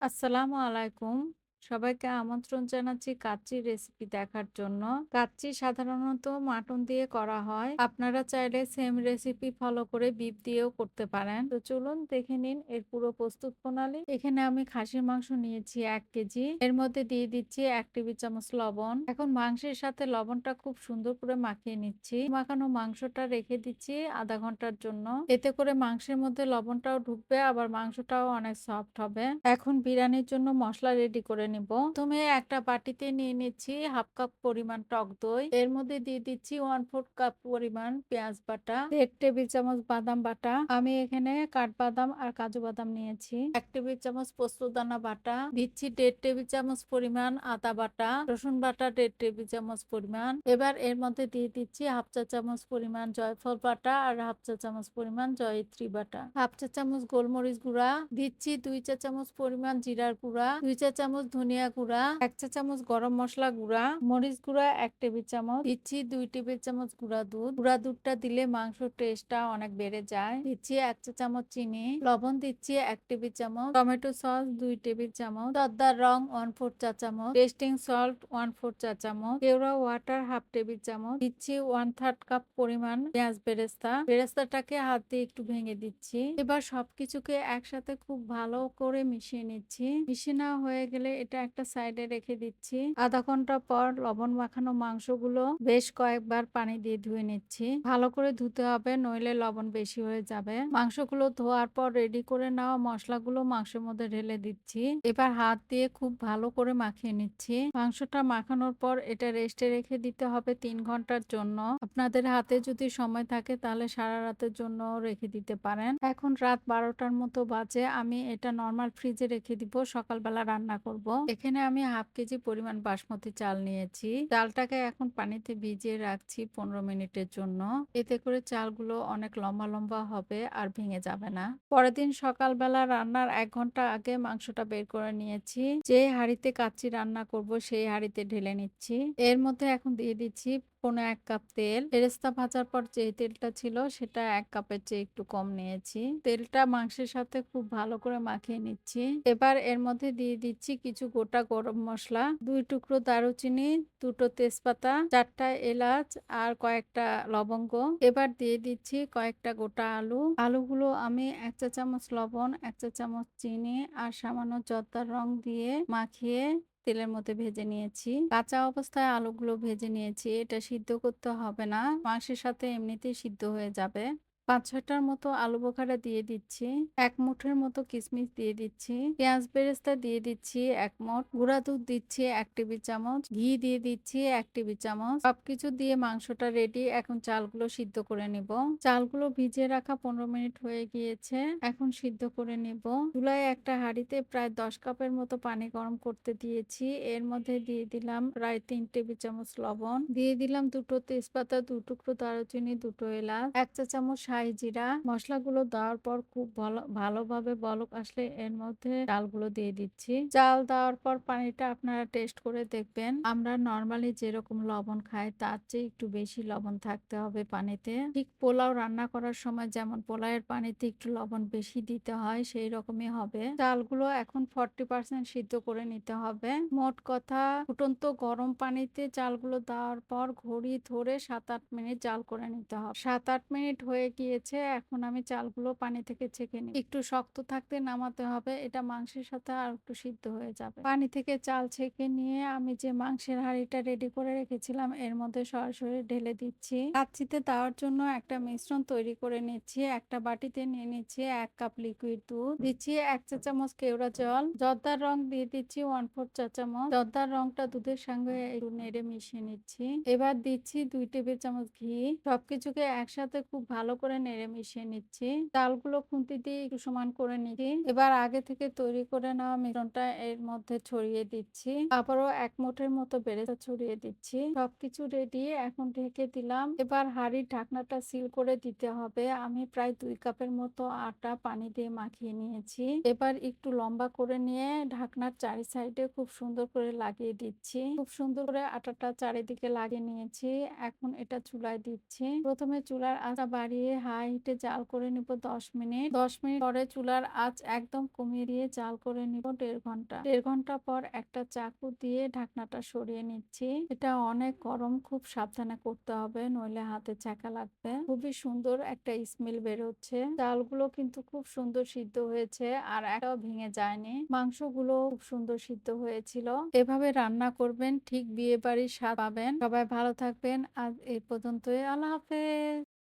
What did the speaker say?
আসসালামু আলাইকুম। সবাইকে আমন্ত্রণ জানাচ্ছি কাচ্চি রেসিপি দেখার জন্য। কাচ্চি সাধারণত মাটন দিয়ে করা হয়। আপনারা চাইলে সেম রেসিপি ফলো করে বিফ দিয়েও করতে পারেন। তো চলুন দেখে নিন এর পুরো প্রস্তুত প্রণালী। এখানে আমি খাসির মাংস নিয়েছি ১ কেজি। এর মধ্যে দিয়ে দিচ্ছি ১ টেবিল চামচ লবণ। এখন মাংসের সাথে লবণটা খুব সুন্দর করে মাখিয়ে নিচ্ছি। মাখানো মাংসটা রেখে দিচ্ছি ০.৫ ঘন্টার জন্য। এতে করে মাংসের মধ্যে লবণটাও ঢুকবে আবার মাংসটাও অনেক সফট হবে। এখন বিরিয়ানির জন্য মসলা রেডি করে নিব। প্রথমে একটা বাটিতে নিয়ে নিচ্ছি ১/২ কাপ পরিমাণ টক দই। এর মধ্যে দিয়ে দিচ্ছি ১/৪ কাপ পরিমাণ পেঁয়াজ বাটা, ১.৫ টেবিল চামচ বাদাম বাটা। আমি এখানে কাঠবাদাম আর কাজু বাদাম নিয়েছি। ১ টেবিল চামচ পোস্তদানা বাটা, দিচ্ছি ১.৫ টেবিল চামচ পরিমাণ আদা বাটা, রসুন বাটা ১.৫ টেবিল চামচ পরিমাণ। এবার এর মধ্যে দিয়ে দিচ্ছি ১/২ চা চামচ পরিমাণ জয়ফল বাটা আর ১/২ চা চামচ পরিমাণ জয়িত্রী বাটা, ১/২ চা চামচ গোলমরিচ গুঁড়া, দিচ্ছি ২ চা চামচ পরিমাণ জিরার গুঁড়া, ২ চা চামচ ধনিয়া গুঁড়া, ১ চা চামচ গরম মসলা গুঁড়া, মরিচ গুঁড়া ১ টেবিল চামচ, দিচ্ছি ২ টেবিল চামচ গুঁড়া দুধ। গুঁড়া দুধটা দিলে মাংসর টেস্টটা অনেক বেড়ে যায়। দিচ্ছি ১ চা চামচ চিনি, লবণ দিচ্ছি ১ টেবিল চামচ, টমেটো সস ২ টেবিল চামচ, জর্দার রং ১/৪ চা চামচ, টেস্টিং সল্ট ১/৪ চা চামচ, কেওড়া ওয়াটার ১/২ টেবিল চামচ, দিচ্ছি 1/3 কাপ পরিমাণ পেঁয়াজ বেরেস্তা। বেরেস্তাটাকে হাত দিয়ে একটু ভেঙে দিচ্ছি। এবার সবকিছুকে একসাথে খুব ভালো করে মিশিয়ে নিচ্ছি। মিশিয়ে নেওয়া হয়ে গেলে এটা একটা সাইডে রেখে দিচ্ছি। ০.৫ ঘন্টা পর লবণ মাখানো মাংসগুলো বেশ কয়েকবার পানি দিয়ে ধুয়ে নিচ্ছি। ভালো করে ধুতে হবে নইলে লবণ বেশি হয়ে যাবে। মাংসগুলো ধোয়ার পর রেডি করে নেওয়া মশলাগুলো মাংসের মধ্যে ঢেলে দিচ্ছি। এবার হাত দিয়ে খুব ভালো করে মাখিয়ে নিচ্ছি। মাংসটা মাখানোর পর এটা রেস্টে রেখে দিতে হবে ৩ ঘন্টার জন্য। আপনাদের হাতে যদি সময় থাকে তাহলে সারা রাতের জন্য রেখে দিতে পারেন। এখন রাত ১২টার মতো বাজে। আমি এটা নরমাল ফ্রিজে রেখে দিব। সকালবেলা রান্না করব। এখানে আমি ১/২ কেজি পরিমাণ বাসমতি চাল নিয়েছি। চালটাকে এখন পানিতে ভিজিয়ে রাখছি ১৫ মিনিটের জন্য। এতে করে চালগুলো অনেক লম্বা লম্বা হবে আর ভেঙে যাবে না। পরের দিন সকালবেলা রান্নার ১ ঘন্টা আগে মাংসটা বের করে নিয়েছি। যে হাঁড়িতে কাচ্চি রান্না করব সেই হাঁড়িতে ঢেলে নিচ্ছি। এর মধ্যে এখন দিয়ে দিচ্ছি ১.৫ কাপ তেল। বেরেস্তা ভাজার পর যে তেলটা ছিল সেটা ১ কাপের চেয়ে একটু কম নিয়েছি। তেলটা মাংসের সাথে খুব ভালো করে মাখিয়ে নিচ্ছি। এবার এর মধ্যে দিয়ে দিচ্ছি কিছু গোটা গরম মসলা, ২ টুকরো দারুচিনি, ২টো তেজপাতা, ৪টা এলাচ আর কয়েকটা লবঙ্গ। এবার দিয়ে দিচ্ছি কয়েকটা গোটা আলু। আলুগুলো আমি ১ চা চামচ লবণ, ১ চা চামচ চিনি আর সামান্য জর্দার রং দিয়ে মাখিয়ে তেলের মধ্যে ভেজে নিয়েছি। কাঁচা অবস্থায় আলুগুলো ভেজে নিয়েছি। এটা সিদ্ধ করতে হবে না। মাংসের সাথে এমনিতেই সিদ্ধ হয়ে যাবে। ৫-৬ টার মতো আলু বোখারা দিয়ে দিচ্ছি। ১ মুঠের মতো কিশমিশ দিয়ে দিচ্ছি। পেঁয়াজ বেরেস্তা দিয়ে দিচ্ছি ১ মুঠ। গুঁড়া দুধ দিচ্ছি ১ টেবিল চামচ। ঘি দিয়ে দিচ্ছি ১ টেবিল চামচ। সবকিছু দিয়ে মাংসটা রেডি। এখন চালগুলো সিদ্ধ করে নিব। চালগুলো ভিজিয়ে রাখা ১৫ মিনিট হয়ে গিয়েছে। এখন সিদ্ধ করে নিব। চুলায় একটা হাঁড়িতে প্রায় ১০ কাপের মতো পানি গরম করতে দিয়েছি। এর মধ্যে দিয়ে দিলাম প্রায় ৩ টেবিল চামচ লবণ। দিয়ে দিলাম ২টো তেজপাতা, ২ টুকরো দারুচিনি, ২টো এলাচ, ১ চা চামচ শাহি জিরা। মসলাগুলো দেওয়ার পর খুব ভালোভাবে বলক আসলে এর মধ্যে চালগুলো দিয়ে দিচ্ছি। চাল দেওয়ার পর পানিটা আপনারা টেস্ট করে দেখবেন। আমরা নরমালি যেরকম লবণ খাই তার চেয়ে একটু বেশি লবণ থাকতে হবে পানিতে। ঠিক পোলাও রান্না করার সময় যেমন পোলাওয়ের পানিতে একটু লবণ বেশি দিতে হয় সেই রকমই হবে। চালগুলো এখন 40% সিদ্ধ করে নিতে হবে। মোট কথা ফুটন্ত গরম পানিতে চালগুলো দেওয়ার পর ঘড়ি ধরে ৭-৮ মিনিট জাল করে নিতে হবে। ৭-৮ মিনিট হয়ে গিয়েছে। এখন আমি চালগুলো পানি থেকে ছেঁকে নিই। একটু শক্ত থাকতে নামাতে হবে। এটা মাংসের সাথে আর একটু সিদ্ধ হয়ে যাবে। পানি থেকে চাল ছেঁকে নিয়ে আমি যে মাংসের হাঁড়িটা রেডি করে রেখেছিলাম এর মধ্যে সরাসরি ঢেলে দিচ্ছি। কাচ্চিতে দেওয়ার জন্য একটা মিশ্রণ তৈরি করে নিচ্ছি। একটা বাটিতে নিয়ে নিচ্ছি ১ কাপ লিকুইড দুধ, দিচ্ছি ১ চা চামচ কেওড়া জল, জর্দার রং দিয়ে দিচ্ছি 1/4 চা চামচ। জর্দার রংটা দুধের সঙ্গে একটু নেড়ে মিশিয়ে নিচ্ছি। এবার দিচ্ছি ২ টেবিল চামচ ঘি। সবকিছুকে একসাথে খুব ভালো করে নেড়ে মিশিয়ে নিচ্ছি। চালগুলো খুন্তি দিয়ে একটু সমান করে নিচ্ছি। এবার আগে থেকে তৈরি করে নেওয়া মিশ্রণটা এর মধ্যে ছড়িয়ে দিচ্ছি। আবারও ১ মুঠের মতো বেরেস্তা ছড়িয়ে দিচ্ছি। সবকিছু রেডি। এখন ঢেকে দিলাম। এবার হাঁড়ির ঢাকনাটা সিল করে দিতে হবে। আমি প্রায় ২ কাপের মতো আটা পানি দিয়ে মাখিয়ে নিয়েছি। এবার একটু লম্বা করে নিয়ে ঢাকনার চারি সাইডে খুব সুন্দর করে লাগিয়ে দিচ্ছি। খুব সুন্দর করে আটাটা চারিদিকে লাগিয়ে নিয়েছি। এখন এটা চুলায় দিচ্ছি। প্রথমে চুলার আঁচটা বাড়িয়ে হাই হিটে জাল করে নিব ১০ মিনিট। ১০ মিনিট পরে চুলার আঁচ একদম কমিয়ে দিয়ে জাল করে নিব ১.৫ ঘন্টা। ১.৫ ঘন্টা পর একটা চাকু দিয়ে ঢাকনাটা সরিয়ে নিচ্ছি। এটা অনেক গরম, খুব সাবধানে করতে হবে, নইলে হাতে ছ্যাঁকা লাগবে। খুবই সুন্দর একটা স্মেল বের হচ্ছে। চালগুলো কিন্তু খুব সুন্দর সিদ্ধ হয়েছে আর একটাও ভেঙে যায়নি। মাংসগুলো খুব সুন্দর সিদ্ধ হয়েছিল। এভাবে রান্না করবেন, ঠিক বিয়ে বাড়ির স্বাদ পাবেন। সবাই ভালো থাকবেন। আজ এই পর্যন্তই। আল্লাহ হাফেজ।